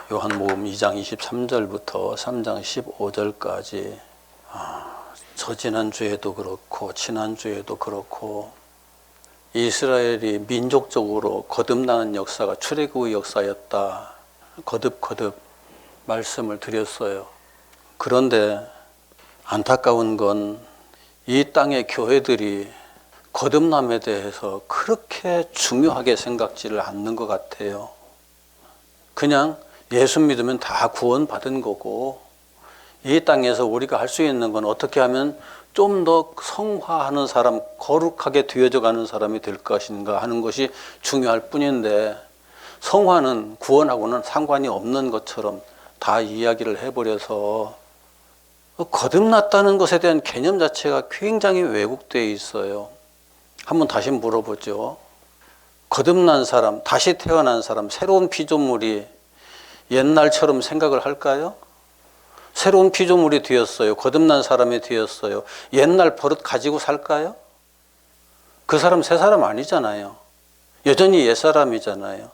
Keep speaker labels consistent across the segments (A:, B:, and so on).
A: 요한복음 2장 23절부터 3장 15절까지 저지난주에도 그렇고 지난주에도 그렇고 이스라엘이 민족적으로 거듭나는 역사가 출애굽의 역사였다. 거듭 말씀을 드렸어요. 그런데 안타까운 건 이 땅의 교회들이 거듭남에 대해서 그렇게 중요하게 생각지를 않는 것 같아요. 그냥 예수 믿으면 다 구원받은 거고, 이 땅에서 우리가 할 수 있는 건 어떻게 하면 좀 더 성화하는 사람, 거룩하게 되어져 가는 사람이 될 것인가 하는 것이 중요할 뿐인데, 성화는 구원하고는 상관이 없는 것처럼 다 이야기를 해버려서 거듭났다는 것에 대한 개념 자체가 굉장히 왜곡되어 있어요. 한번 다시 물어보죠. 거듭난 사람, 다시 태어난 사람, 새로운 피조물이 옛날처럼 생각을 할까요? 새로운 피조물이 되었어요. 거듭난 사람이 되었어요. 옛날 버릇 가지고 살까요? 그 사람 새 사람 아니잖아요. 여전히 옛사람이잖아요.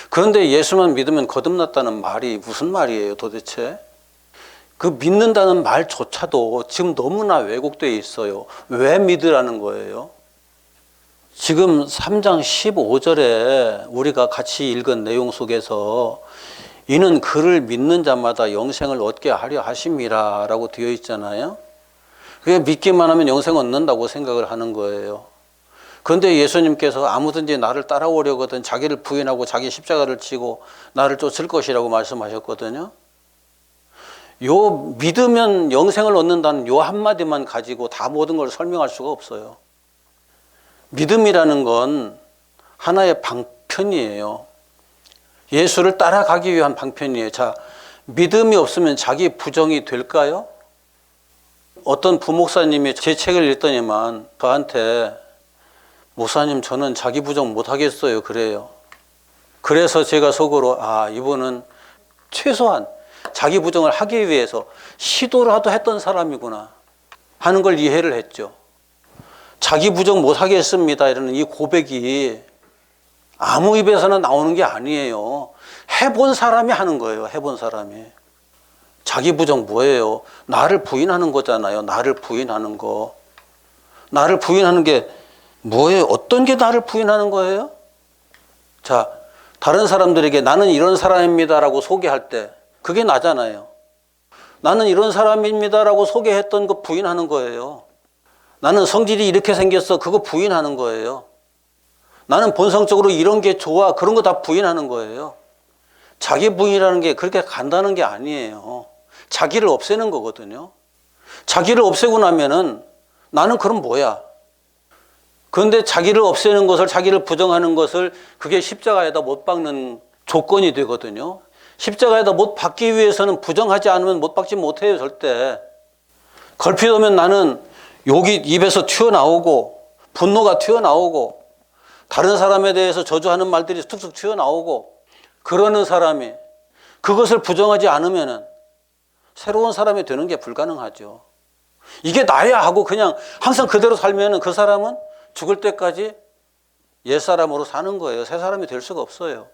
A: 그런데 예수만 믿으면 거듭났다는 말이 무슨 말이에요, 도대체? 그 믿는다는 말조차도 지금 너무나 왜곡되어 있어요. 왜 믿으라는 거예요? 지금 3장 15절에 우리가 같이 읽은 내용 속에서 이는 그를 믿는 자마다 영생을 얻게 하려 하심이라 라고 되어 있잖아요. 그게 믿기만 하면 영생 얻는다고 생각을 하는 거예요. 그런데 예수님께서 아무든지 나를 따라오려거든 자기를 부인하고 자기 십자가를 지고 나를 쫓을 것이라고 말씀하셨거든요. 요 믿으면 영생을 얻는다는 요 한마디만 가지고 다 모든 걸 설명할 수가 없어요. 믿음이라는 건 하나의 방편이에요. 예수를 따라가기 위한 방편이에요. 자, 믿음이 없으면 자기 부정이 될까요? 어떤 부목사님이 제 책을 읽더니만 저한테 목사님 저는 자기 부정 못하겠어요 그래요. 그래서 제가 속으로 이분은 최소한 자기 부정을 하기 위해서 시도라도 했던 사람이구나 하는 걸 이해를 했죠. 자기 부정 못하겠습니다 이러는 이 고백이 아무 입에서나 나오는 게 아니에요. 해본 사람이 하는 거예요. 해본 사람이. 자기 부정 뭐예요? 나를 부인하는 거잖아요. 나를 부인하는 거. 나를 부인하는 게 뭐예요? 어떤 게 나를 부인하는 거예요? 자, 다른 사람들에게 나는 이런 사람입니다라고 소개할 때 그게 나잖아요. 나는 이런 사람입니다라고 소개했던 거 부인하는 거예요. 나는 성질이 이렇게 생겼어. 그거 부인하는 거예요. 나는 본성적으로 이런 게 좋아. 그런 거 다 부인하는 거예요. 자기 부인이라는 게 그렇게 간단한 게 아니에요. 자기를 없애는 거거든요. 자기를 없애고 나면은 나는 그럼 뭐야? 그런데 자기를 없애는 것을, 자기를 부정하는 것을 그게 십자가에다 못 박는 조건이 되거든요. 십자가에다 못 박기 위해서는 부정하지 않으면 못 박지 못해요, 절대. 걸핏하면 나는 욕이 입에서 튀어나오고 분노가 튀어나오고 다른 사람에 대해서 저주하는 말들이 툭툭 튀어나오고 그러는 사람이 그것을 부정하지 않으면 새로운 사람이 되는 게 불가능하죠. 이게 나야 하고 그냥 항상 그대로 살면 그 사람은 죽을 때까지 옛사람으로 사는 거예요. 새 사람이 될 수가 없어요.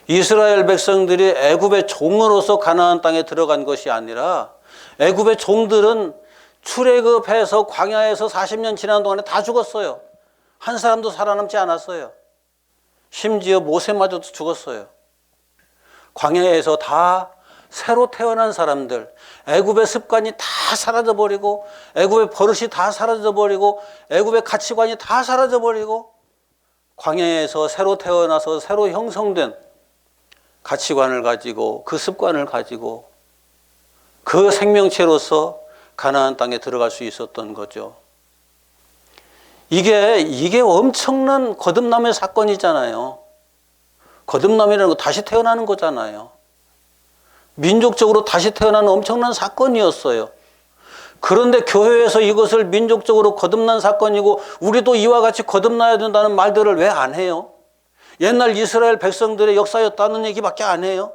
A: 이스라엘 백성들이 애굽의 종으로서 가나안 땅에 들어간 것이 아니라 애굽의 종들은 출애굽해서 광야에서 40년 지난 동안에 다 죽었어요. 한 사람도 살아남지 않았어요. 심지어 모세마저도 죽었어요. 광야에서 다 새로 태어난 사람들, 애굽의 습관이 다 사라져버리고 애굽의 버릇이 다 사라져버리고 애굽의 가치관이 다 사라져버리고 광야에서 새로 태어나서 새로 형성된 가치관을 가지고 그 습관을 가지고 그 생명체로서 가나안 땅에 들어갈 수 있었던 거죠. 이게 엄청난 거듭남의 사건이잖아요. 거듭남이라는 거 다시 태어나는 거잖아요. 민족적으로 다시 태어나는 엄청난 사건이었어요. 그런데 교회에서 이것을 민족적으로 거듭난 사건이고 우리도 이와 같이 거듭나야 된다는 말들을 왜 안 해요? 옛날 이스라엘 백성들의 역사였다는 얘기밖에 안 해요.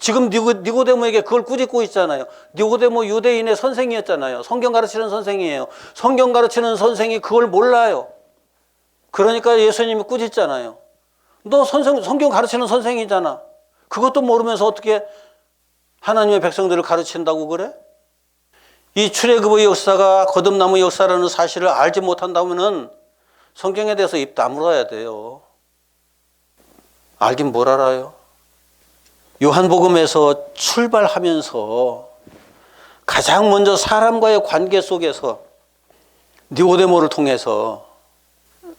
A: 지금 니고데모에게 그걸 꾸짖고 있잖아요. 니고데모 유대인의 선생이었잖아요. 성경 가르치는 선생이에요. 성경 가르치는 선생이 그걸 몰라요. 그러니까 예수님이 꾸짖잖아요. 너 성경 가르치는 선생이잖아. 그것도 모르면서 어떻게 하나님의 백성들을 가르친다고 그래? 이 출애굽의 역사가 거듭남의 역사라는 사실을 알지 못한다면은 성경에 대해서 입 다물어야 돼요. 알긴 뭘 알아요? 요한복음에서 출발하면서 가장 먼저 사람과의 관계 속에서 니고데모를 통해서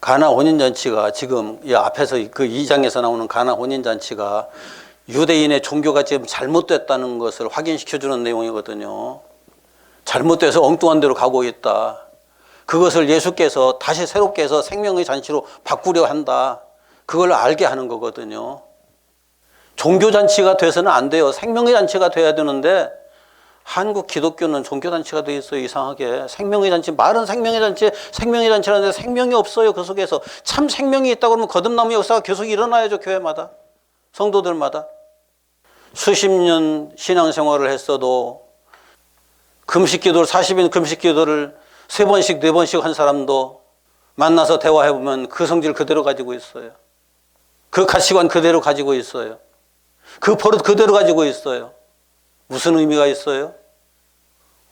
A: 가나 혼인잔치가, 지금 이 앞에서 그 2장에서 나오는 가나 혼인잔치가 유대인의 종교가 지금 잘못됐다는 것을 확인시켜주는 내용이거든요. 잘못돼서 엉뚱한 데로 가고 있다. 그것을 예수께서 다시 새롭게 해서 생명의 잔치로 바꾸려 한다. 그걸 알게 하는 거거든요. 종교잔치가 돼서는 안 돼요. 생명의 잔치가 돼야 되는데 한국 기독교는 종교잔치가 돼 있어요. 이상하게. 생명의 잔치, 말은 생명의 잔치, 생명의 잔치라는데 생명이 없어요. 그 속에서. 참 생명이 있다고 그러면 거듭남의 역사가 계속 일어나야죠. 교회마다, 성도들마다. 수십 년 신앙생활을 했어도 금식기도를, 40인 금식기도를 3번씩 4번씩 한 사람도 만나서 대화해보면 그 성질 그대로 가지고 있어요. 그 가치관 그대로 가지고 있어요. 그 버릇 그대로 가지고 있어요. 무슨 의미가 있어요?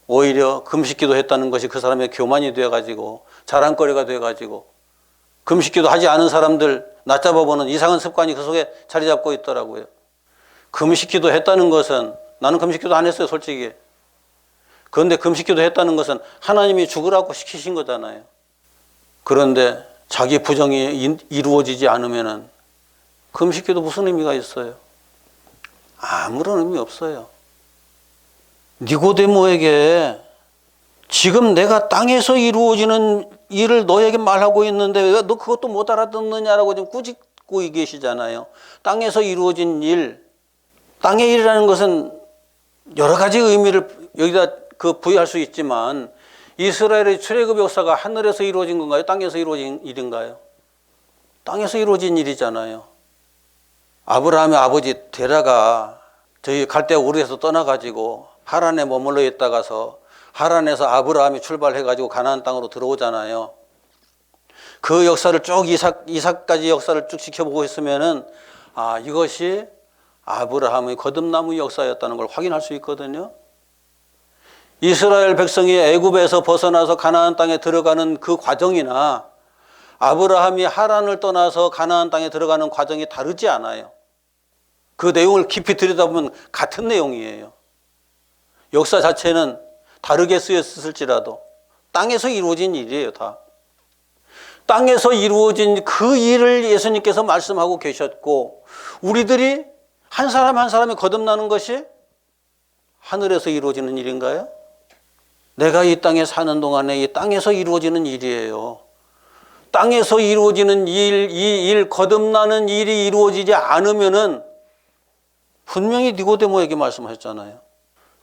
A: 오히려 금식기도 했다는 것이 그 사람의 교만이 되어가지고 자랑거리가 되어가지고 금식기도 하지 않은 사람들 낮잡아보는 이상한 습관이 그 속에 자리 잡고 있더라고요. 금식기도 했다는 것은, 나는 금식기도 안 했어요, 솔직히. 그런데 금식기도 했다는 것은 하나님이 죽으라고 시키신 거잖아요. 그런데 자기 부정이 이루어지지 않으면은 금식기도 무슨 의미가 있어요? 아무런 의미 없어요. 니고데모에게 지금 내가 땅에서 이루어지는 일을 너에게 말하고 있는데 왜 너 그것도 못 알아듣느냐라고 지금 꾸짖고 계시잖아요. 땅에서 이루어진 일, 땅의 일이라는 것은 여러 가지 의미를 여기다 부여할 수 있지만 이스라엘의 출애굽 역사가 하늘에서 이루어진 건가요? 땅에서 이루어진 일인가요? 땅에서 이루어진 일이잖아요. 아브라함의 아버지 데라가 저희 갈대아 우르에서 떠나가지고 하란에 머물러 있다가서 하란에서 아브라함이 출발해가지고 가나안 땅으로 들어오잖아요. 그 역사를 쭉 이삭까지 역사를 쭉 지켜보고 있으면은 이것이 아브라함의 거듭남의 역사였다는 걸 확인할 수 있거든요. 이스라엘 백성이 애굽에서 벗어나서 가나안 땅에 들어가는 그 과정이나 아브라함이 하란을 떠나서 가나안 땅에 들어가는 과정이 다르지 않아요. 그 내용을 깊이 들여다보면 같은 내용이에요. 역사 자체는 다르게 쓰였을지라도 땅에서 이루어진 일이에요, 다. 땅에서 이루어진 그 일을 예수님께서 말씀하고 계셨고, 우리들이 한 사람 한 사람이 거듭나는 것이 하늘에서 이루어지는 일인가요? 내가 이 땅에 사는 동안에 이 땅에서 이루어지는 일이에요. 땅에서 이루어지는 일, 이 일, 거듭나는 일이 이루어지지 않으면은 분명히 니고데모에게 말씀하셨잖아요.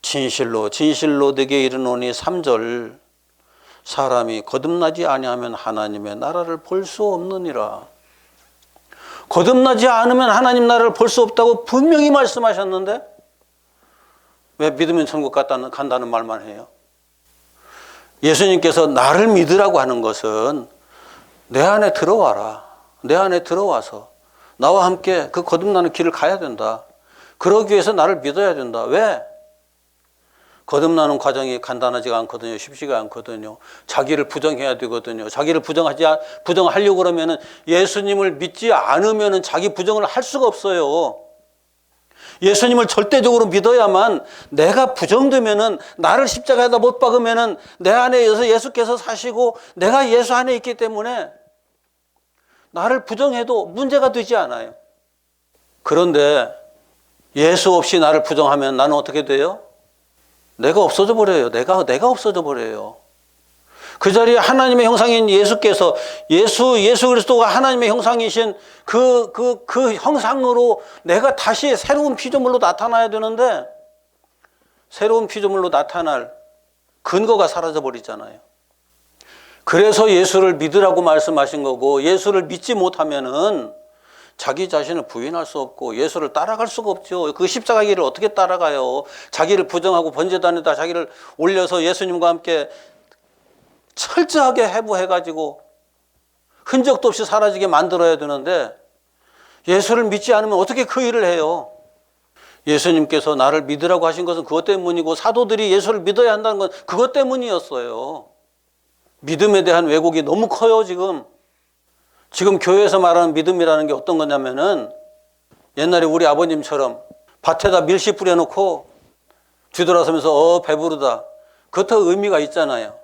A: 진실로 진실로 내게 이르노니 3절 사람이 거듭나지 아니하면 하나님의 나라를 볼 수 없느니라. 거듭나지 않으면 하나님 나라를 볼 수 없다고 분명히 말씀하셨는데 왜 믿으면 천국 간다는 말만 해요? 예수님께서 나를 믿으라고 하는 것은 내 안에 들어와라. 내 안에 들어와서 나와 함께 그 거듭나는 길을 가야 된다. 그러기 위해서 나를 믿어야 된다. 왜? 거듭나는 과정이 간단하지가 않거든요. 쉽지가 않거든요. 자기를 부정해야 되거든요. 자기를 부정하려고 그러면은 예수님을 믿지 않으면은 자기 부정을 할 수가 없어요. 예수님을 절대적으로 믿어야만, 내가 부정되면은, 나를 십자가에다 못 박으면은 내 안에서 예수께서 사시고 내가 예수 안에 있기 때문에 나를 부정해도 문제가 되지 않아요. 그런데 예수 없이 나를 부정하면 나는 어떻게 돼요? 내가 없어져 버려요. 내가 없어져 버려요. 그 자리에 하나님의 형상인 예수께서, 예수 그리스도가 하나님의 형상이신 그 형상으로 내가 다시 새로운 피조물로 나타나야 되는데, 새로운 피조물로 나타날 근거가 사라져 버리잖아요. 그래서 예수를 믿으라고 말씀하신 거고, 예수를 믿지 못하면은 자기 자신을 부인할 수 없고 예수를 따라갈 수가 없죠. 그 십자가 길을 어떻게 따라가요? 자기를 부정하고 번제단에다 자기를 올려서 예수님과 함께 철저하게 해부해가지고 흔적도 없이 사라지게 만들어야 되는데, 예수를 믿지 않으면 어떻게 그 일을 해요? 예수님께서 나를 믿으라고 하신 것은 그것 때문이고 사도들이 예수를 믿어야 한다는 건 그것 때문이었어요. 믿음에 대한 왜곡이 너무 커요, 지금. 지금 교회에서 말하는 믿음이라는 게 어떤 거냐면은 옛날에 우리 아버님처럼 밭에다 밀씨 뿌려놓고 뒤돌아서면서 배부르다. 그것도 의미가 있잖아요.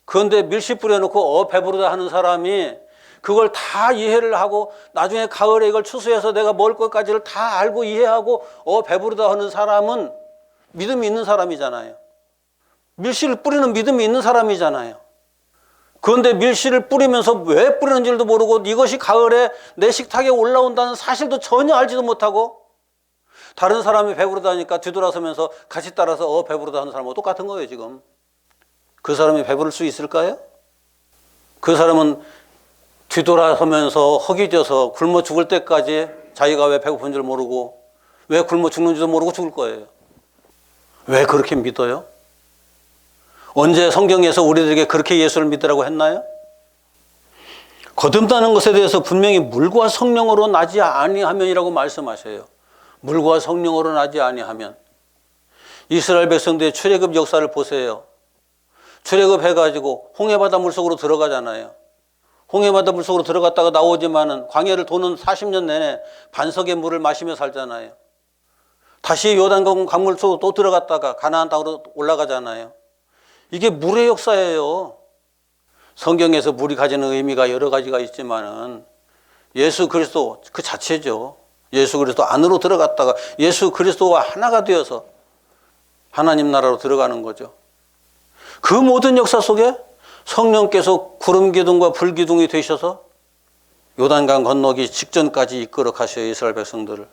A: 그런데 밀씨 뿌려놓고 배부르다 하는 사람이 그걸 다 이해를 하고 나중에 가을에 이걸 추수해서 내가 먹을 것까지를 다 알고 이해하고 배부르다 하는 사람은 믿음이 있는 사람이잖아요. 밀씨를 뿌리는 믿음이 있는 사람이잖아요. 그런데 밀씨를 뿌리면서 왜 뿌리는지도 모르고 이것이 가을에 내 식탁에 올라온다는 사실도 전혀 알지도 못하고 다른 사람이 배부르다 하니까 뒤돌아서면서 같이 따라서 배부르다 하는 사람하고 똑같은 거예요, 지금. 그 사람이 배부를 수 있을까요? 그 사람은 뒤돌아서면서 허기져서 굶어 죽을 때까지 자기가 왜 배고픈 줄 모르고 왜 굶어 죽는지도 모르고 죽을 거예요. 왜 그렇게 믿어요? 언제 성경에서 우리들에게 그렇게 예수를 믿으라고 했나요? 거듭나는 것에 대해서 분명히 물과 성령으로 나지 아니하면이라고 말씀하셔요. 물과 성령으로 나지 아니하면. 이스라엘 백성들의 출애굽 역사를 보세요. 출애굽해가지고 홍해바다 물속으로 들어가잖아요. 홍해바다 물속으로 들어갔다가 나오지만은 광야를 도는 40년 내내 반석의 물을 마시며 살잖아요. 다시 요단강 강물 속으로 또 들어갔다가 가나안 땅으로 올라가잖아요. 이게 물의 역사예요. 성경에서 물이 가지는 의미가 여러 가지가 있지만은 예수 그리스도 그 자체죠. 예수 그리스도 안으로 들어갔다가 예수 그리스도와 하나가 되어서 하나님 나라로 들어가는 거죠. 그 모든 역사 속에 성령께서 구름 기둥과 불 기둥이 되셔서 요단강 건너기 직전까지 이끌어 가셔요. 이스라엘 백성들을.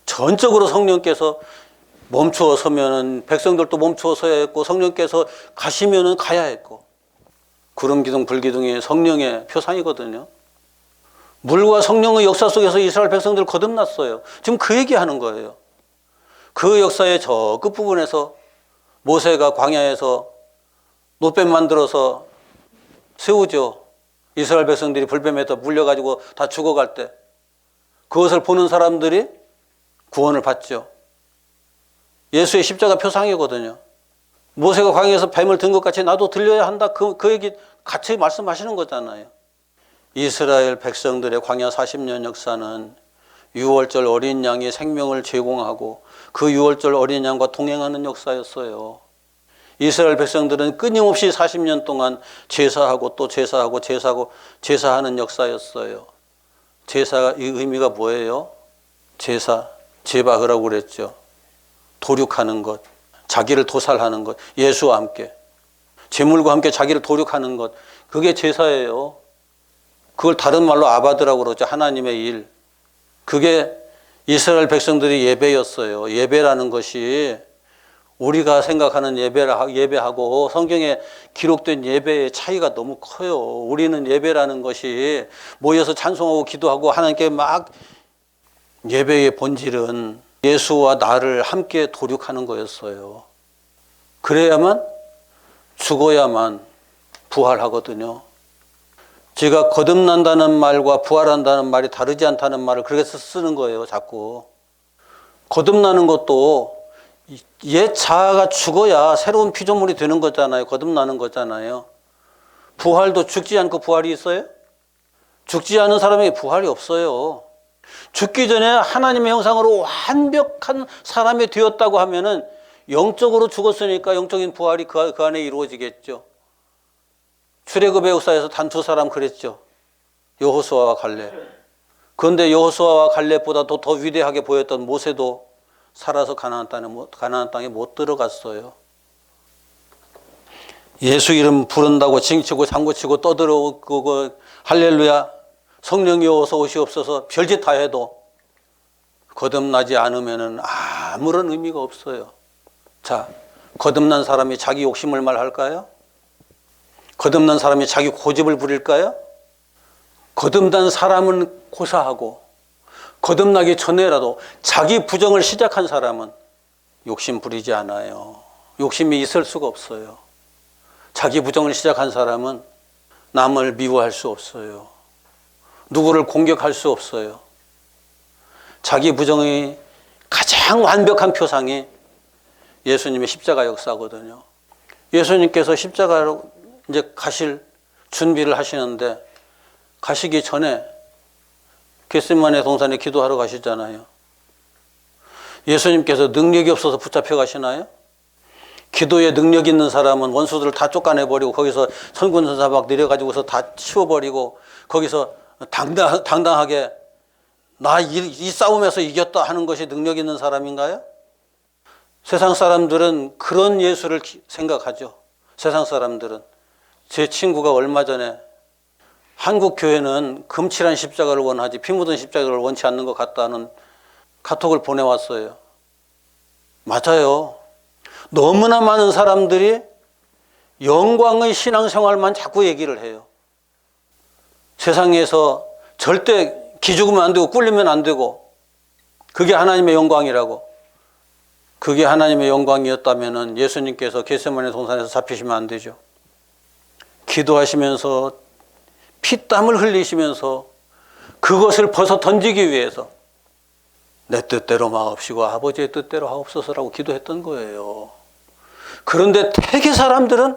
A: 전적으로 성령께서 멈추어 서면은 백성들도 멈추어 서야 했고 성령께서 가시면은 가야 했고 구름 기둥 불 기둥이 성령의 표상이거든요. 물과 성령의 역사 속에서 이스라엘 백성들 거듭났어요. 지금 그 얘기하는 거예요. 그 역사의 저 끝부분에서 모세가 광야에서 노뱀 만들어서 세우죠. 이스라엘 백성들이 불뱀에 더 물려가지고 다 죽어갈 때 그것을 보는 사람들이 구원을 받죠. 예수의 십자가 표상이거든요. 모세가 광야에서 뱀을 든 것 같이 나도 들려야 한다. 그 얘기 같이 말씀하시는 거잖아요. 이스라엘 백성들의 광야 40년 역사는 유월절 어린 양이 생명을 제공하고 그 유월절 어린 양과 동행하는 역사였어요. 이스라엘 백성들은 끊임없이 40년 동안 제사하고 또 제사하고 제사하는 역사였어요. 제사의 의미가 뭐예요? 제바흐라고 그랬죠. 도륙하는 것, 자기를 도살하는 것, 예수와 함께 제물과 함께 자기를 도륙하는 것, 그게 제사예요. 그걸 다른 말로 아바드라고 그러죠. 하나님의 일. 그게 이스라엘 백성들이 예배였어요. 예배라는 것이 우리가 생각하는 예배하고 성경에 기록된 예배의 차이가 너무 커요. 우리는 예배라는 것이 모여서 찬송하고 기도하고 하나님께 막 예배의 본질은 예수와 나를 함께 도륙하는 거였어요. 그래야만 죽어야만 부활하거든요. 제가 거듭난다는 말과 부활한다는 말이 다르지 않다는 말을 그래서 쓰는 거예요. 자꾸. 거듭나는 것도 옛 자아가 죽어야 새로운 피조물이 되는 거잖아요. 거듭나는 거잖아요. 부활도 죽지 않고 부활이 있어요? 죽지 않은 사람에게 부활이 없어요. 죽기 전에 하나님의 형상으로 완벽한 사람이 되었다고 하면은 영적으로 죽었으니까 영적인 부활이 그 안에 이루어지겠죠. 출애굽의 역사에서 단 두 사람 그랬죠. 여호수아와 갈렙. 그런데 여호수아와 갈렙보다도 더 위대하게 보였던 모세도 살아서 가나안 땅에 못 들어갔어요. 예수 이름 부른다고 징치고 장구치고 떠들어오고 할렐루야 성령이 어서 오시옵소서 별짓 다 해도 거듭나지 않으면은 아무런 의미가 없어요. 자, 거듭난 사람이 자기 욕심을 말할까요? 거듭난 사람이 자기 고집을 부릴까요? 거듭난 사람은 고사하고 거듭나기 전에라도 자기 부정을 시작한 사람은 욕심 부리지 않아요. 욕심이 있을 수가 없어요. 자기 부정을 시작한 사람은 남을 미워할 수 없어요. 누구를 공격할 수 없어요. 자기 부정이 가장 완벽한 표상이 예수님의 십자가 역사거든요. 예수님께서 십자가로 이제 가실 준비를 하시는데 가시기 전에 겟세마네 동산에 기도하러 가시잖아요. 예수님께서 능력이 없어서 붙잡혀 가시나요? 기도에 능력 있는 사람은 원수들을 다 쫓아내버리고 거기서 천군천사 막 내려가지고서 다 치워버리고 거기서 당당하게 나 이 싸움에서 이겼다 하는 것이 능력 있는 사람인가요? 세상 사람들은 그런 예수를 생각하죠. 세상 사람들은. 제 친구가 얼마 전에 한국 교회는 금칠한 십자가를 원하지 피 묻은 십자가를 원치 않는 것 같다는 카톡을 보내왔어요. 맞아요. 너무나 많은 사람들이 영광의 신앙생활만 자꾸 얘기를 해요. 세상에서 절대 기죽으면 안 되고 꿀리면 안 되고 그게 하나님의 영광이라고. 그게 하나님의 영광이었다면 예수님께서 겟세마네 동산에서 잡히시면 안 되죠. 기도하시면서 피땀을 흘리시면서 그것을 벗어 던지기 위해서 내 뜻대로 마옵시고 아버지의 뜻대로 하옵소서라고 기도했던 거예요. 그런데 대개 사람들은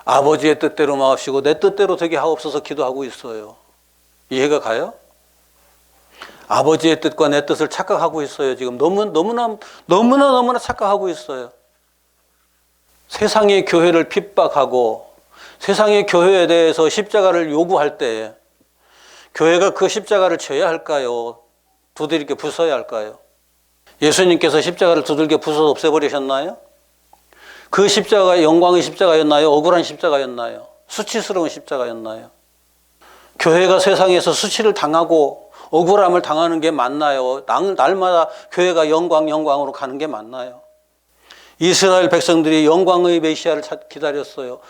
A: 아버지의 뜻대로 마옵시고 내 뜻대로 되게 하옵소서 기도하고 있어요. 이해가 가요? 아버지의 뜻과 내 뜻을 착각하고 있어요. 지금 너무나 착각하고 있어요. 세상의 교회를 핍박하고 세상의 교회에 대해서 십자가를 요구할 때 교회가 그 십자가를 져야 할까요? 두들겨 부숴야 할까요? 예수님께서 십자가를 두들겨 부숴서 없애버리셨나요? 그 십자가가 영광의 십자가였나요? 억울한 십자가였나요? 수치스러운 십자가였나요? 교회가 세상에서 수치를 당하고 억울함을 당하는 게 맞나요? 날마다 교회가 영광으로 가는 게 맞나요? 이스라엘 백성들이 영광의 메시아를 기다렸어요.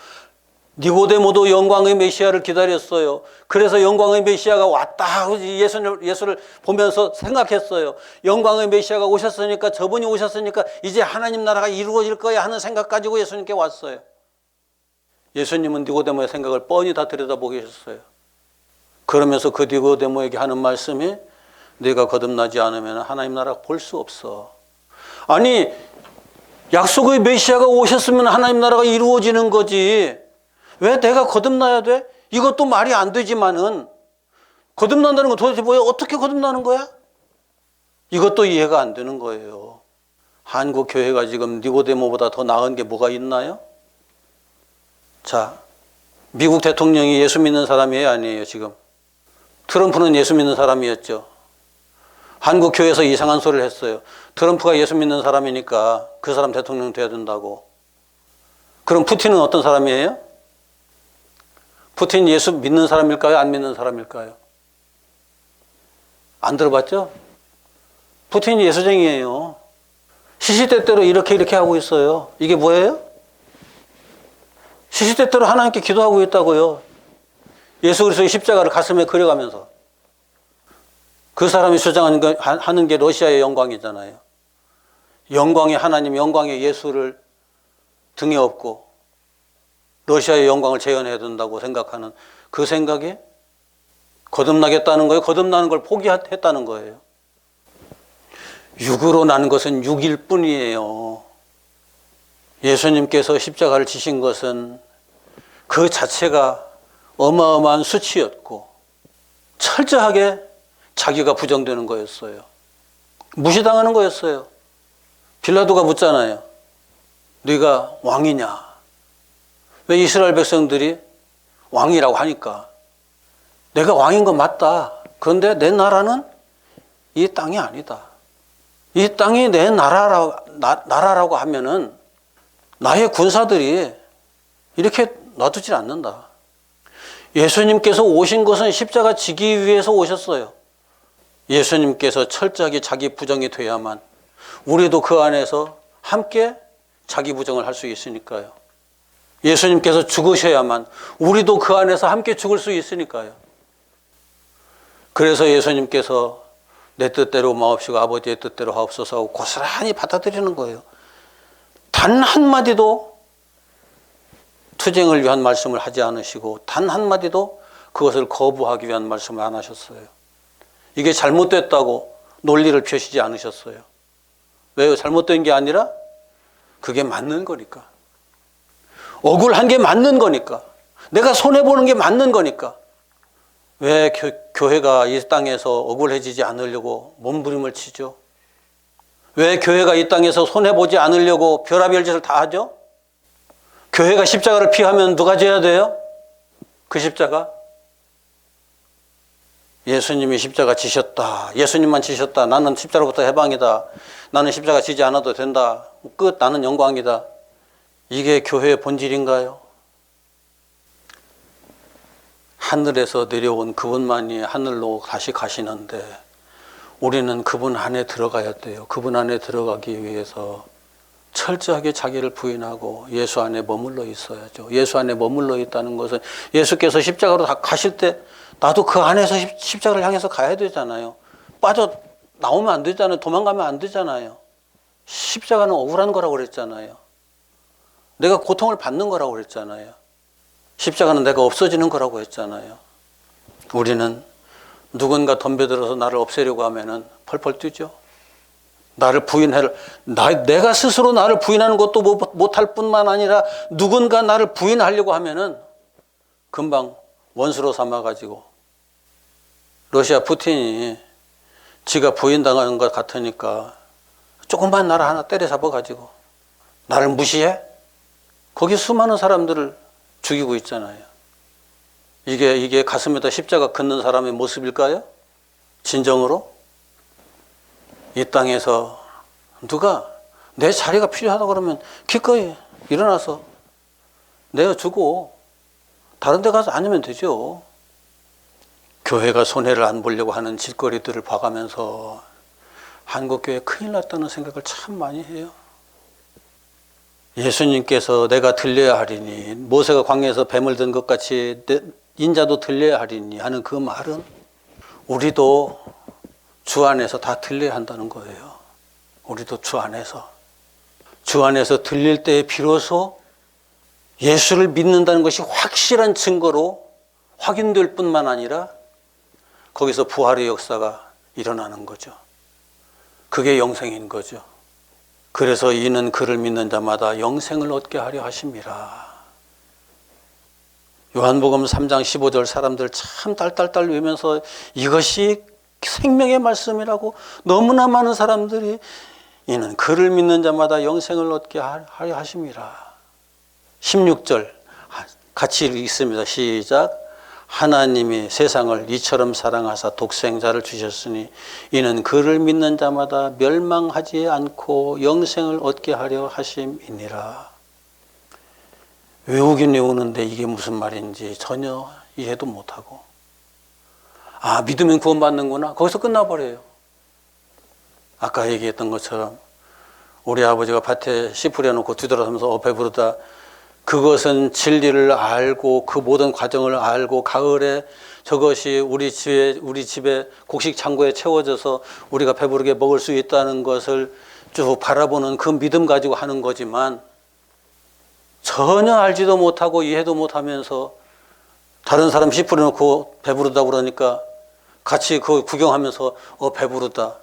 A: 니고데모도 영광의 메시아를 기다렸어요. 그래서 영광의 메시아가 왔다. 예수를 보면서 생각했어요. 영광의 메시아가 오셨으니까 저분이 오셨으니까 이제 하나님 나라가 이루어질 거야 하는 생각 가지고 예수님께 왔어요. 예수님은 니고데모의 생각을 뻔히 다 들여다보고 계셨어요. 그러면서 그 니고데모에게 하는 말씀이 네가 거듭나지 않으면 하나님 나라 볼 수 없어. 아니 약속의 메시아가 오셨으면 하나님 나라가 이루어지는 거지. 왜 내가 거듭나야 돼? 이것도 말이 안 되지만은 거듭난다는 건 도대체 뭐야? 어떻게 거듭나는 거야? 이것도 이해가 안 되는 거예요. 한국 교회가 지금 니고데모보다 더 나은 게 뭐가 있나요? 자, 미국 대통령이 예수 믿는 사람이에요? 아니에요 지금? 트럼프는 예수 믿는 사람이었죠. 한국 교회에서 이상한 소리를 했어요. 트럼프가 예수 믿는 사람이니까 그 사람 대통령 돼야 된다고. 그럼 푸틴은 어떤 사람이에요? 푸틴 예수 믿는 사람일까요? 안 믿는 사람일까요? 안 들어봤죠? 푸틴이 예수쟁이에요. 시시때때로 이렇게 하고 있어요. 이게 뭐예요? 시시때때로 하나님께 기도하고 있다고요. 예수 그리스도의 십자가를 가슴에 그려가면서. 그 사람이 주장하는 게 러시아의 영광이잖아요. 영광의 하나님, 영광의 예수를 등에 업고 러시아의 영광을 재현해야 된다고 생각하는 그 생각이 거듭나겠다는 거예요. 거듭나는 걸 포기했다는 거예요. 육으로 나는 것은 육일 뿐이에요. 예수님께서 십자가를 지신 것은 그 자체가 어마어마한 수치였고 철저하게 자기가 부정되는 거였어요. 무시당하는 거였어요. 빌라도가 묻잖아요. 네가 왕이냐? 왜 이스라엘 백성들이 왕이라고 하니까 내가 왕인 건 맞다. 그런데 내 나라는 이 땅이 아니다. 이 땅이 내 나라라고 하면은 나의 군사들이 이렇게 놔두질 않는다. 예수님께서 오신 것은 십자가 지기 위해서 오셨어요. 예수님께서 철저하게 자기 부정이 돼야만 우리도 그 안에서 함께 자기 부정을 할 수 있으니까요. 예수님께서 죽으셔야만 우리도 그 안에서 함께 죽을 수 있으니까요. 그래서 예수님께서 내 뜻대로 마옵시고 아버지의 뜻대로 하옵소서 하고 고스란히 받아들이는 거예요. 단 한마디도 투쟁을 위한 말씀을 하지 않으시고 단 한마디도 그것을 거부하기 위한 말씀을 안 하셨어요. 이게 잘못됐다고 논리를 펴시지 않으셨어요. 왜요? 잘못된 게 아니라 그게 맞는 거니까. 억울한 게 맞는 거니까. 내가 손해보는 게 맞는 거니까. 왜 교회가 이 땅에서 억울해지지 않으려고 몸부림을 치죠? 왜 교회가 이 땅에서 손해보지 않으려고 별의별 짓을 다 하죠? 교회가 십자가를 피하면 누가 져야 돼요? 그 십자가? 예수님이 십자가 지셨다. 예수님만 지셨다. 나는 십자가로부터 해방이다. 나는 십자가 지지 않아도 된다. 끝. 나는 영광이다. 이게 교회의 본질인가요? 하늘에서 내려온 그분만이 하늘로 다시 가시는데 우리는 그분 안에 들어가야 돼요. 그분 안에 들어가기 위해서 철저하게 자기를 부인하고 예수 안에 머물러 있어야죠. 예수 안에 머물러 있다는 것은 예수께서 십자가로 다 가실 때 나도 그 안에서 십자가를 향해서 가야 되잖아요. 빠져 나오면 안 되잖아요. 도망가면 안 되잖아요. 십자가는 억울한 거라고 그랬잖아요. 내가 고통을 받는 거라고 그랬잖아요. 십자가는 내가 없어지는 거라고 했잖아요. 우리는 누군가 덤벼들어서 나를 없애려고 하면은 펄펄 뛰죠. 나를 내가 스스로 나를 부인하는 것도 못할 뿐만 아니라 누군가 나를 부인하려고 하면은 금방 원수로 삼아가지고 러시아 푸틴이 지가 부인당하는 것 같으니까 조금만 나를 하나 때려잡아가지고 나를 무시해? 거기 수많은 사람들을 죽이고 있잖아요. 이게 가슴에다 십자가 긋는 사람의 모습일까요? 진정으로? 이 땅에서 누가 내 자리가 필요하다 그러면 기꺼이 일어나서 내어주고 다른 데 가서 앉으면 되죠. 교회가 손해를 안 보려고 하는 짓거리들을 봐가면서 한국교회 큰일 났다는 생각을 참 많이 해요. 예수님께서 내가 들려야 하리니 모세가 광야에서 뱀을 든 것 같이 인자도 들려야 하리니 하는 그 말은 우리도 주 안에서 다 들려야 한다는 거예요. 우리도 주 안에서 들릴 때에 비로소 예수를 믿는다는 것이 확실한 증거로 확인될 뿐만 아니라 거기서 부활의 역사가 일어나는 거죠. 그게 영생인 거죠. 그래서 이는 그를 믿는 자마다 영생을 얻게 하려 하심이라. 요한복음 3장 15절 사람들 참 딸딸딸 외면서 이것이 생명의 말씀이라고 너무나 많은 사람들이 이는 그를 믿는 자마다 영생을 얻게 하려 하심이라. 16절 같이 읽습니다. 시작. 하나님이 세상을 이처럼 사랑하사 독생자를 주셨으니 이는 그를 믿는 자마다 멸망하지 않고 영생을 얻게 하려 하심이니라. 외우긴 외우는데 이게 무슨 말인지 전혀 이해도 못하고 믿으면 구원받는구나. 거기서 끝나버려요. 아까 얘기했던 것처럼 우리 아버지가 밭에 씨 뿌려놓고 뒤돌아서면서 배부르다. 그것은 진리를 알고 그 모든 과정을 알고 가을에 저것이 우리 집에 곡식 창고에 채워져서 우리가 배부르게 먹을 수 있다는 것을 쭉 바라보는 그 믿음 가지고 하는 거지만 전혀 알지도 못하고 이해도 못하면서 다른 사람 씨 뿌려놓고 배부르다고 그러니까 같이 그 구경하면서 배부르다.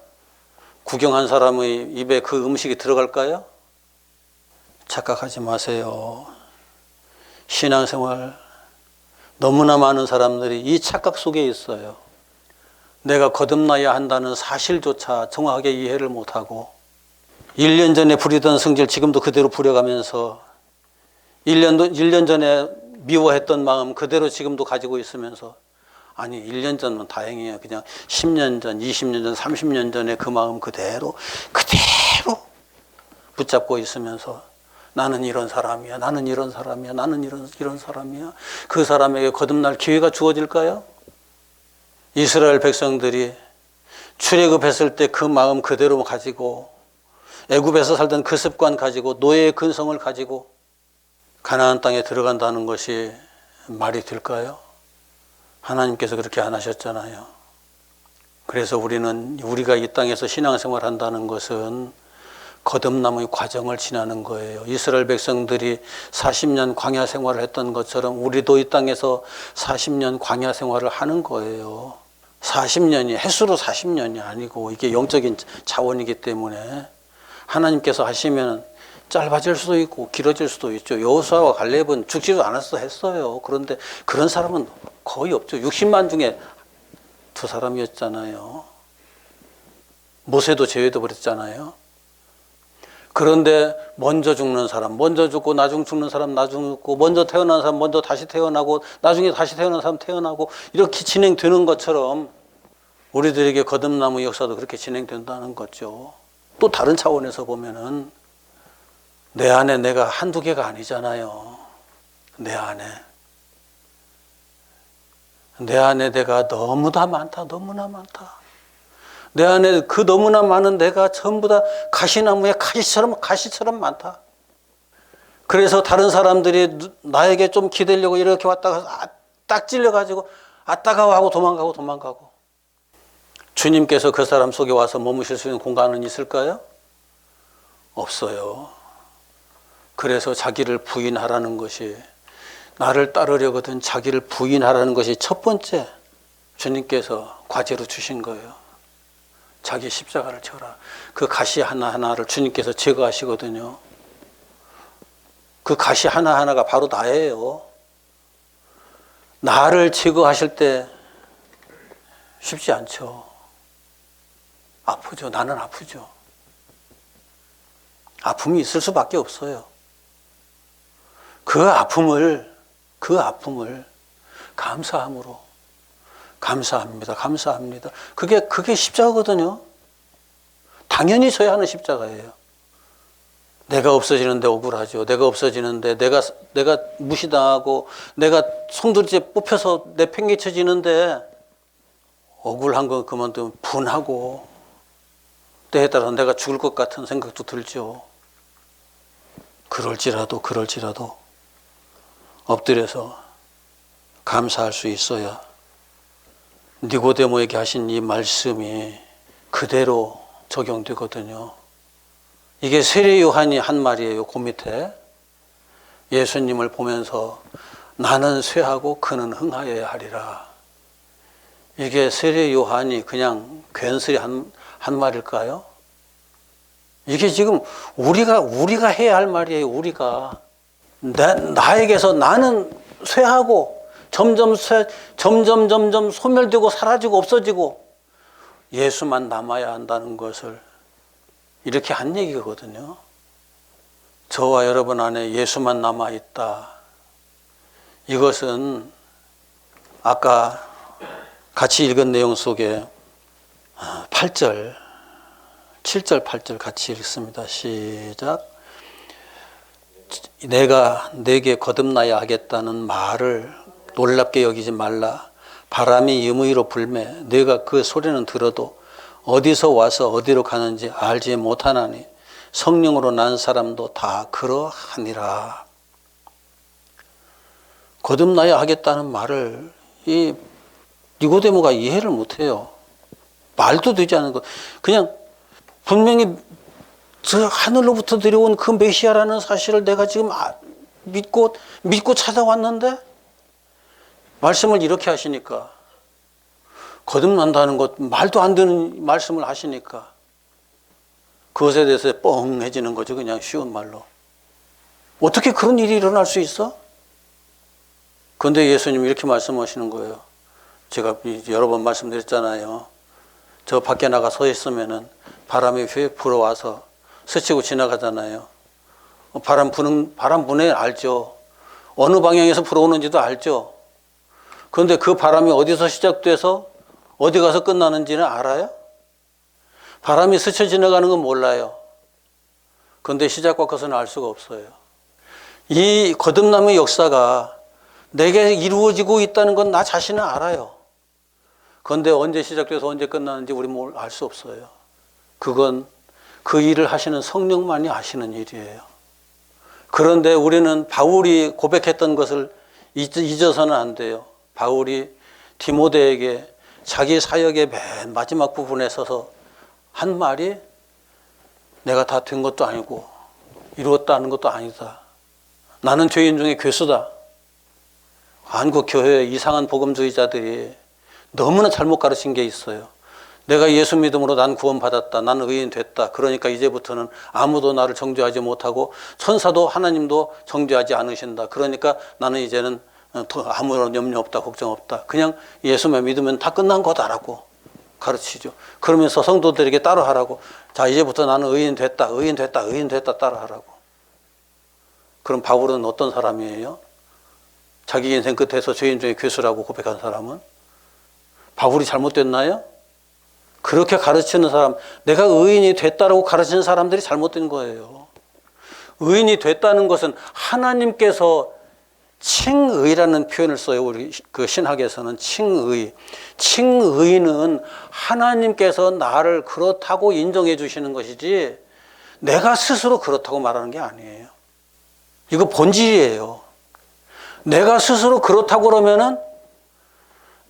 A: 구경한 사람의 입에 그 음식이 들어갈까요? 착각하지 마세요. 신앙생활 너무나 많은 사람들이 이 착각 속에 있어요. 내가 거듭나야 한다는 사실조차 정확하게 이해를 못하고 1년 전에 부리던 성질 지금도 그대로 부려가면서 1년 전에 미워했던 마음 그대로 지금도 가지고 있으면서 1년 전은 다행이에요. 그냥 10년 전, 20년 전, 30년 전에 그 마음 그대로 붙잡고 있으면서 나는 이런 사람이야. 나는 이런 사람이야. 나는 이런 사람이야. 그 사람에게 거듭날 기회가 주어질까요? 이스라엘 백성들이 출애굽했을 때 그 마음 그대로 가지고 애굽에서 살던 그 습관 가지고 노예의 근성을 가지고 가나안 땅에 들어간다는 것이 말이 될까요? 하나님께서 그렇게 안 하셨잖아요. 그래서 우리가 이 땅에서 신앙생활 한다는 것은 거듭남의 과정을 지나는 거예요. 이스라엘 백성들이 40년 광야 생활을 했던 것처럼 우리도 이 땅에서 40년 광야 생활을 하는 거예요. 40년이 횟수로 40년이 아니고 이게 영적인 차원이기 때문에 하나님께서 하시면 짧아질 수도 있고 길어질 수도 있죠. 여호수아와 갈렙은 죽지도 않았어 했어요. 그런데 그런 사람은 거의 없죠. 60만 중에 2사람이었잖아요. 모세도 제외도 버렸잖아요. 그런데 먼저 죽는 사람, 먼저 죽고 나중 죽는 사람 나중 죽고, 먼저 태어난 사람 먼저 다시 태어나고, 나중에 다시 태어난 사람 태어나고, 이렇게 진행되는 것처럼 우리들에게 거듭나무 역사도 그렇게 진행된다는 거죠. 또 다른 차원에서 보면은 내 안에 내가 한두 개가 아니잖아요. 내 안에 내가 너무나 많다. 너무나 많다. 내 안에 그 너무나 많은 내가 전부 다 가시나무의 가시처럼 많다. 그래서 다른 사람들이 나에게 좀 기대려고 이렇게 왔다가 딱 찔려가지고 따가워하고 도망가고. 주님께서 그 사람 속에 와서 머무실 수 있는 공간은 있을까요? 없어요. 그래서 자기를 부인하라는 것이, 나를 따르려거든 자기를 부인하라는 것이 첫 번째 주님께서 과제로 주신 거예요. 자기 십자가를 져라. 그 가시 하나하나를 주님께서 제거하시거든요. 그 가시 하나하나가 바로 나예요. 나를 제거하실 때 쉽지 않죠. 아프죠. 나는 아프죠. 아픔이 있을 수밖에 없어요. 그 아픔을 감사함으로, 감사합니다. 그게 십자가거든요. 당연히 져야 하는 십자가예요. 내가 없어지는데 억울하죠. 내가 없어지는데 내가 무시당하고 내가 송두리째 뽑혀서 내팽개쳐지는데 억울한 거 그만두면 분하고 때에 따라서 내가 죽을 것 같은 생각도 들죠. 그럴지라도 엎드려서 감사할 수 있어야 니고데모에게 하신 이 말씀이 그대로 적용되거든요. 이게 세례 요한이 한 말이에요. 그 밑에 예수님을 보면서 나는 쇠하고 그는 흥하여야 하리라. 이게 세례 요한이 그냥 괜스레 한 말일까요? 이게 지금 우리가 해야 할 말이에요. 우리가 나에게서 나는 쇠하고 점점 소멸되고 사라지고 없어지고 예수만 남아야 한다는 것을 이렇게 한 얘기거든요. 저와 여러분 안에 예수만 남아있다. 이것은 아까 같이 읽은 내용 속에 8절, 7절, 8절 같이 읽습니다. 시작. 내가 내게 거듭나야 하겠다는 말을 놀랍게 여기지 말라. 바람이 임의로 불매 내가 그 소리는 들어도 어디서 와서 어디로 가는지 알지 못하나니 성령으로 난 사람도 다 그러하니라. 거듭나야 하겠다는 말을 이 니고데모가 이해를 못해요. 말도 되지 않은 것. 그냥 분명히 저 하늘로부터 내려온 그 메시아라는 사실을 내가 지금 믿고 찾아왔는데 말씀을 이렇게 하시니까, 거듭난다는 것 말도 안 되는 말씀을 하시니까 그것에 대해서 뻥해지는 거죠. 그냥 쉬운 말로. 어떻게 그런 일이 일어날 수 있어? 그런데 예수님이 이렇게 말씀하시는 거예요. 제가 여러 번 말씀드렸잖아요. 저 밖에 나가 서 있으면은 바람이 휙 불어와서 스치고 지나가잖아요. 바람 부네 알죠. 어느 방향에서 불어오는지도 알죠. 그런데 그 바람이 어디서 시작돼서 어디 가서 끝나는지는 알아요? 바람이 스쳐 지나가는 건 몰라요. 그런데 시작과 끝은 알 수가 없어요. 이 거듭남의 역사가 내게 이루어지고 있다는 건 나 자신은 알아요. 그런데 언제 시작돼서 언제 끝나는지 우리 뭘 알 수 없어요. 그건 그 일을 하시는 성령만이 아시는 일이에요. 그런데 우리는 바울이 고백했던 것을 잊어서는 안 돼요. 바울이 디모데에게 자기 사역의 맨 마지막 부분에 서서 한 말이 내가 다 된 것도 아니고 이루었다는 것도 아니다. 나는 죄인 중에 괴수다. 한국 교회의 이상한 복음주의자들이 너무나 잘못 가르친 게 있어요. 내가 예수 믿음으로 난 구원받았다. 나는 의인 됐다. 그러니까 이제부터는 아무도 나를 정죄하지 못하고 천사도 하나님도 정죄하지 않으신다. 그러니까 나는 이제는 아무런 염려 없다. 걱정 없다. 그냥 예수만 믿으면 다 끝난 거다라고 가르치죠. 그러면서 성도들에게 따라하라고. 자, 이제부터 나는 의인 됐다. 의인 됐다. 의인 됐다. 따라하라고. 그럼 바울은 어떤 사람이에요? 자기 인생 끝에서 죄인 중에 괴수라고 고백한 사람은? 바울이 잘못됐나요? 그렇게 가르치는 사람, 내가 의인이 됐다라고 가르치는 사람들이 잘못된 거예요. 의인이 됐다는 것은 하나님께서 칭의라는 표현을 써요. 우리 그 신학에서는 칭의. 칭의는 하나님께서 나를 그렇다고 인정해 주시는 것이지 내가 스스로 그렇다고 말하는 게 아니에요. 이거 본질이에요. 내가 스스로 그렇다고 그러면은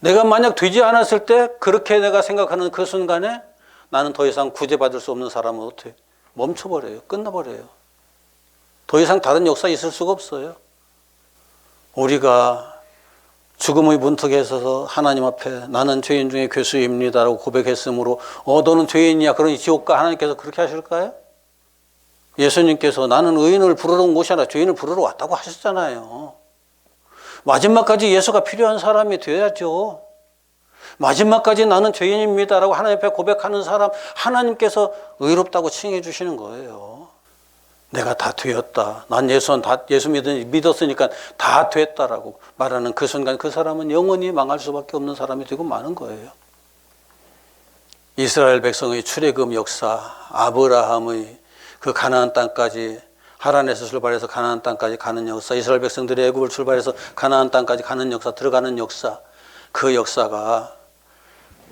A: 내가 만약 되지 않았을 때 그렇게 내가 생각하는 그 순간에 나는 더 이상 구제받을 수 없는 사람은 어떻게 멈춰버려요. 끝나버려요. 더 이상 다른 역사 있을 수가 없어요. 우리가 죽음의 문턱에 서서 하나님 앞에 나는 죄인 중에 괴수입니다라고 고백했으므로 너는 죄인이야. 그러니 지옥 가. 하나님께서 그렇게 하실까요? 예수님께서 나는 의인을 부르러 온 것이 아니라 죄인을 부르러 왔다고 하셨잖아요. 마지막까지 예수가 필요한 사람이 되어야죠. 마지막까지 나는 죄인입니다라고 하나님 앞에 고백하는 사람, 하나님께서 의롭다고 칭해 주시는 거예요. 내가 다 되었다. 난 예수 믿었으니까 다 됐다라고 말하는 그 순간 그 사람은 영원히 망할 수밖에 없는 사람이 되고 마는 거예요. 이스라엘 백성의 출애굽 역사, 아브라함의 그 가나안 땅까지 하란에서 출발해서 가나안 땅까지 가는 역사, 이스라엘 백성들이 애굽을 출발해서 가나안 땅까지 가는 역사, 들어가는 역사, 그 역사가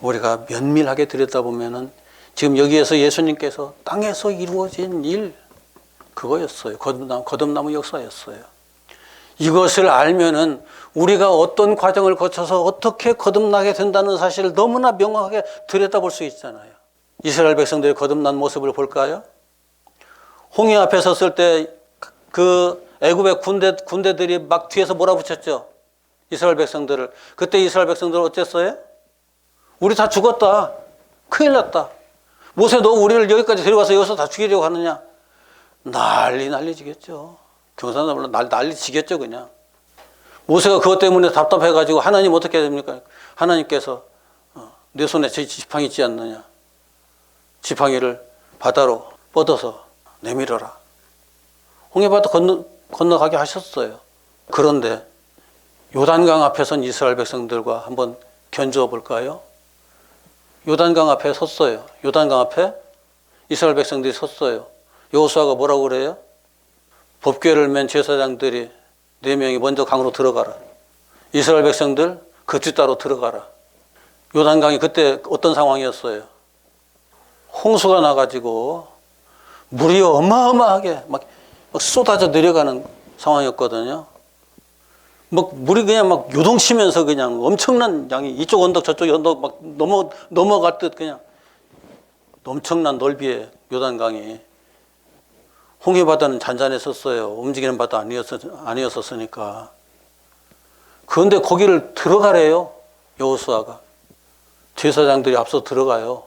A: 우리가 면밀하게 들여다보면은 지금 여기에서 예수님께서 땅에서 이루어진 일, 그거였어요. 거듭나무 역사였어요. 이것을 알면은 우리가 어떤 과정을 거쳐서 어떻게 거듭나게 된다는 사실을 너무나 명확하게 들여다볼 수 있잖아요. 이스라엘 백성들이 거듭난 모습을 볼까요? 홍해 앞에 섰을 때 그 애굽의 군대들이 막 뒤에서 몰아붙였죠. 이스라엘 백성들을. 그때 이스라엘 백성들은 어땠어요? 우리 다 죽었다. 큰일 났다. 모세 너 우리를 여기까지 데려와서 여기서 다 죽이려고 하느냐? 난리 지겠죠. 경상도로 난리 지겠죠 그냥. 모세가 그것 때문에 답답해가지고 하나님 어떻게 해야 됩니까? 하나님께서 내 손에 지팡이 있지 않느냐? 지팡이를 바다로 뻗어서 내밀어라. 홍해바다 건너가게 하셨어요. 그런데 요단강 앞에 선 이스라엘 백성들과 한번 견주어 볼까요? 요단강 앞에 섰어요. 요단강 앞에 이스라엘 백성들이 섰어요. 여호수아가 뭐라고 그래요? 법궤를 맨 제사장들이 4명이 먼저 강으로 들어가라. 이스라엘 백성들 그 뒤따로 들어가라. 요단강이 그때 어떤 상황이었어요? 홍수가 나가지고 물이 어마어마하게 막 쏟아져 내려가는 상황이었거든요. 막 물이 그냥 막 요동치면서 그냥 엄청난 양이 이쪽 언덕 저쪽 언덕 막 넘어갈 듯 그냥 엄청난 넓이의 요단강이. 홍해 바다는 잔잔했었어요. 움직이는 바다 아니었었으니까. 그런데 거기를 들어가래요. 여호수아가. 제사장들이 앞서 들어가요.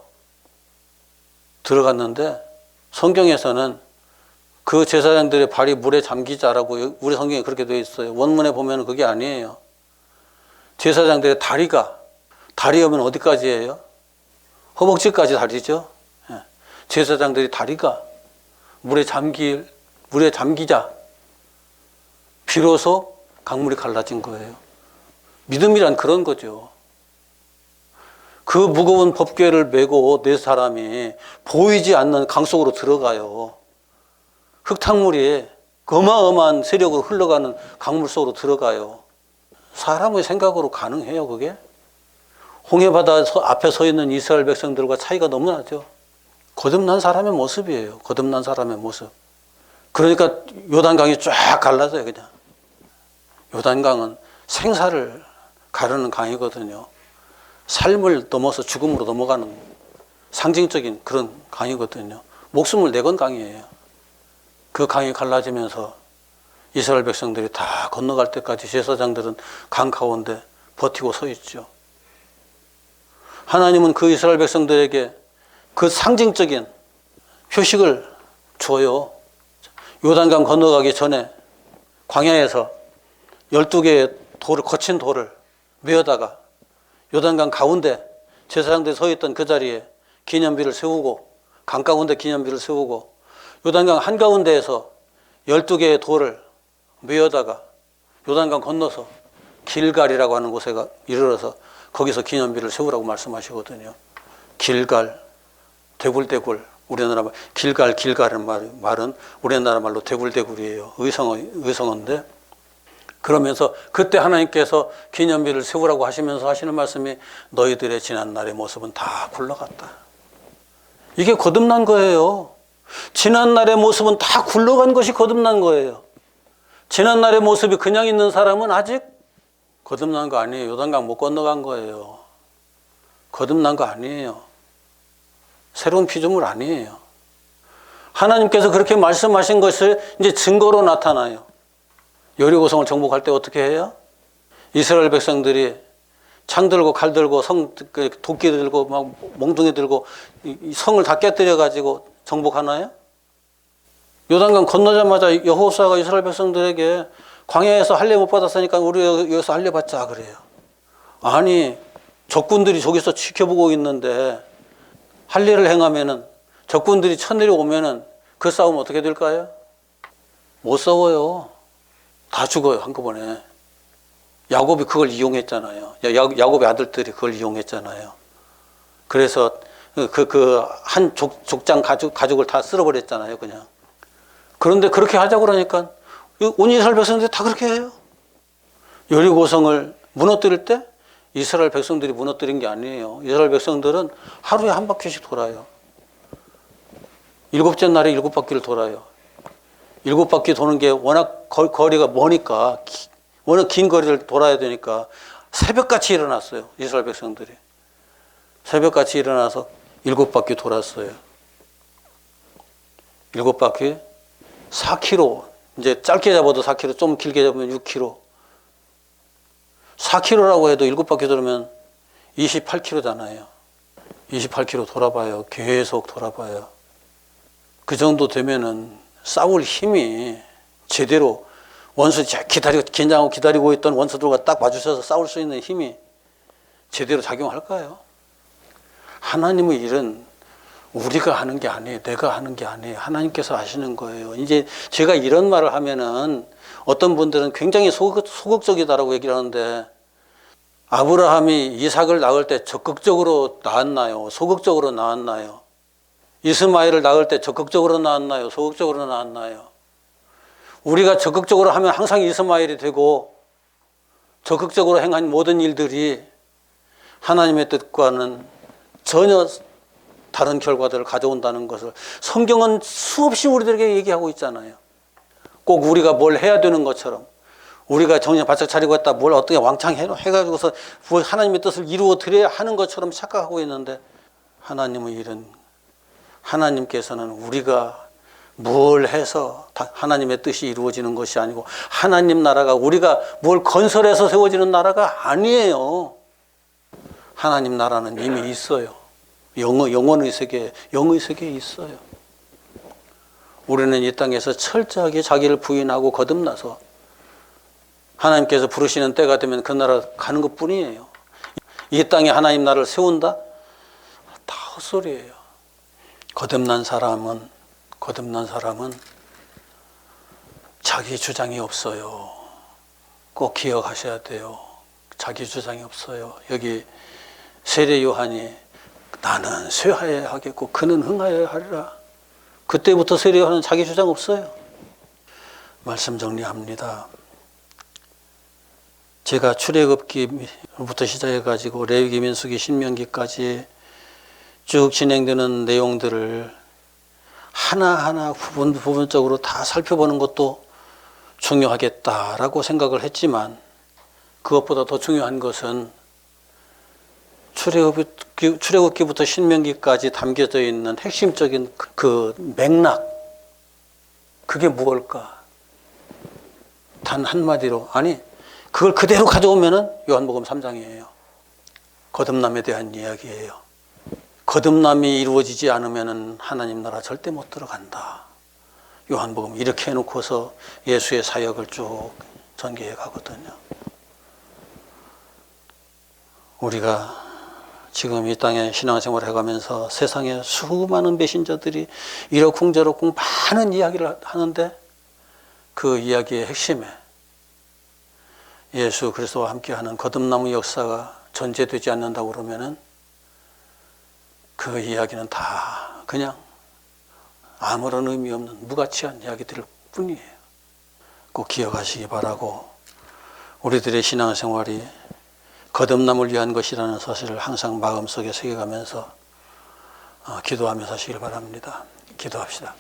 A: 들어갔는데 성경에서는 그 제사장들의 발이 물에 잠기자라고 우리 성경에 그렇게 되어 있어요. 원문에 보면 그게 아니에요. 제사장들의 다리여면 어디까지예요? 허벅지까지 다리죠. 제사장들이 다리가 물에 잠기자 비로소 강물이 갈라진 거예요. 믿음이란 그런 거죠. 그 무거운 법궤를 메고 4사람이 보이지 않는 강 속으로 들어가요. 흙탕물이 어마어마한 세력으로 흘러가는 강물 속으로 들어가요. 사람의 생각으로 가능해요, 그게? 홍해바다 앞에 서 있는 이스라엘 백성들과 차이가 너무 나죠. 거듭난 사람의 모습이에요. 거듭난 사람의 모습. 그러니까 요단강이 쫙 갈라져요, 그냥. 요단강은 생사를 가르는 강이거든요. 삶을 넘어서 죽음으로 넘어가는 상징적인 그런 강이거든요. 목숨을 내건 강이에요. 그 강이 갈라지면서 이스라엘 백성들이 다 건너갈 때까지 제사장들은 강 가운데 버티고 서 있죠. 하나님은 그 이스라엘 백성들에게 그 상징적인 표식을 줘요. 요단강 건너가기 전에 광야에서 12개의 돌을, 거친 돌을 메어다가 요단강 가운데 제사장들이 서 있던 그 자리에 기념비를 세우고, 강 가운데 기념비를 세우고, 요단강 한가운데에서 12개의 돌을 메어다가 요단강 건너서 길갈이라고 하는 곳에 이르러서 거기서 기념비를 세우라고 말씀하시거든요. 길갈, 대굴대굴, 우리나라 말, 길갈은 말은 우리나라 말로 대굴대굴이에요. 의성어인데, 그러면서 그때 하나님께서 기념비를 세우라고 하시면서 하시는 말씀이 너희들의 지난날의 모습은 다 굴러갔다. 이게 거듭난 거예요. 지난날의 모습은 다 굴러간 것이 거듭난 거예요. 지난날의 모습이 그냥 있는 사람은 아직 거듭난 거 아니에요. 요단강 못 건너간 거예요. 거듭난 거 아니에요. 새로운 피조물 아니에요. 하나님께서 그렇게 말씀하신 것을 이제 증거로 나타나요. 여리고성을 정복할 때 어떻게 해요? 이스라엘 백성들이 창 들고 칼 들고 도끼 들고 막 몽둥이 들고 이 성을 다 깨뜨려 가지고 정복하나요? 요단강 건너자마자 여호수아가 이스라엘 백성들에게 광야에서 할례 못 받았으니까 우리 여기서 할례 받자 그래요. 아니, 적군들이 저기서 지켜보고 있는데 할례를 행하면은, 적군들이 쳐내려오면은 그 싸움 어떻게 될까요? 못 싸워요. 다 죽어요, 한꺼번에. 야곱이 그걸 이용했잖아요. 야곱의 아들들이 그걸 이용했잖아요. 그래서 한 족장 가족을 다 쓸어버렸잖아요, 그냥. 그런데 그렇게 하자고 그러니까 온 이스라엘 백성들이 다 그렇게 해요. 여리고성을 무너뜨릴 때 이스라엘 백성들이 무너뜨린 게 아니에요. 이스라엘 백성들은 하루에 한 바퀴씩 돌아요. 7째 날에 7바퀴를 돌아요. 7바퀴 도는 게 워낙 거리가 머니까, 워낙 긴 거리를 돌아야 되니까 새벽같이 일어났어요. 이스라엘 백성들이. 새벽같이 일어나서 7바퀴 돌았어요. 7바퀴 4km. 이제 짧게 잡아도 4km, 좀 길게 잡으면 6km. 4km라고 해도 7바퀴 돌으면 28km잖아요. 28km 돌아봐요. 계속 돌아봐요. 그 정도 되면은 싸울 힘이 제대로, 원수 긴장하고 기다리고 있던 원수들과 딱 마주쳐서 싸울 수 있는 힘이 제대로 작용할까요? 하나님의 일은 우리가 하는 게 아니에요. 내가 하는 게 아니에요. 하나님께서 하시는 거예요. 이제 제가 이런 말을 하면은 어떤 분들은 굉장히 소극적이다라고 얘기를 하는데, 아브라함이 이삭을 낳을 때 적극적으로 낳았나요? 소극적으로 낳았나요? 이스마엘을 낳을 때 적극적으로 낳았나요? 소극적으로 낳았나요? 우리가 적극적으로 하면 항상 이스마엘이 되고, 적극적으로 행한 모든 일들이 하나님의 뜻과는 전혀 다른 결과들을 가져온다는 것을 성경은 수없이 우리들에게 얘기하고 있잖아요. 꼭 우리가 뭘 해야 되는 것처럼, 우리가 정신 바짝 차리고 있다, 뭘 어떻게 왕창 해가지고서 하나님의 뜻을 이루어 드려야 하는 것처럼 착각하고 있는데, 하나님의 일은, 하나님께서는 우리가 뭘 해서 하나님의 뜻이 이루어지는 것이 아니고, 하나님 나라가 우리가 뭘 건설해서 세워지는 나라가 아니에요. 하나님 나라는 이미 있어요. 영의 세계에 있어요. 우리는 이 땅에서 철저하게 자기를 부인하고 거듭나서 하나님께서 부르시는 때가 되면 그 나라 가는 것 뿐이에요. 이 땅에 하나님 나라를 세운다? 다 헛소리예요. 거듭난 사람은 자기 주장이 없어요. 꼭 기억하셔야 돼요. 자기 주장이 없어요. 여기 세례 요한이 나는 쇠하여야 하겠고 그는 흥하여야 하리라. 그때부터 세례 요한은 자기 주장 없어요. 말씀 정리합니다. 제가 출애굽기부터 시작해가지고 레위기, 민수기, 신명기까지 쭉 진행되는 내용들을 하나하나 부분적으로 다 살펴보는 것도 중요하겠다라고 생각을 했지만, 그것보다 더 중요한 것은 출애굽기부터 신명기까지 담겨져 있는 핵심적인 그 맥락, 그게 무엇일까? 단 한마디로, 아니 그걸 그대로 가져오면은 요한복음 3장이에요. 거듭남에 대한 이야기예요. 거듭남이 이루어지지 않으면 하나님 나라 절대 못 들어간다. 요한복음 이렇게 해놓고서 예수의 사역을 쭉 전개해 가거든요. 우리가 지금 이 땅에 신앙생활을 해가면서 세상에 수많은 배신자들이 이러쿵저러쿵 많은 이야기를 하는데 그 이야기의 핵심에 예수 그리스도와 함께하는 거듭남의 역사가 전제되지 않는다고 그러면은 그 이야기는 다 그냥 아무런 의미 없는 무가치한 이야기들일 뿐이에요. 꼭 기억하시기 바라고, 우리들의 신앙생활이 거듭남을 위한 것이라는 사실을 항상 마음속에 새겨가면서 기도하며 사시길 바랍니다. 기도합시다.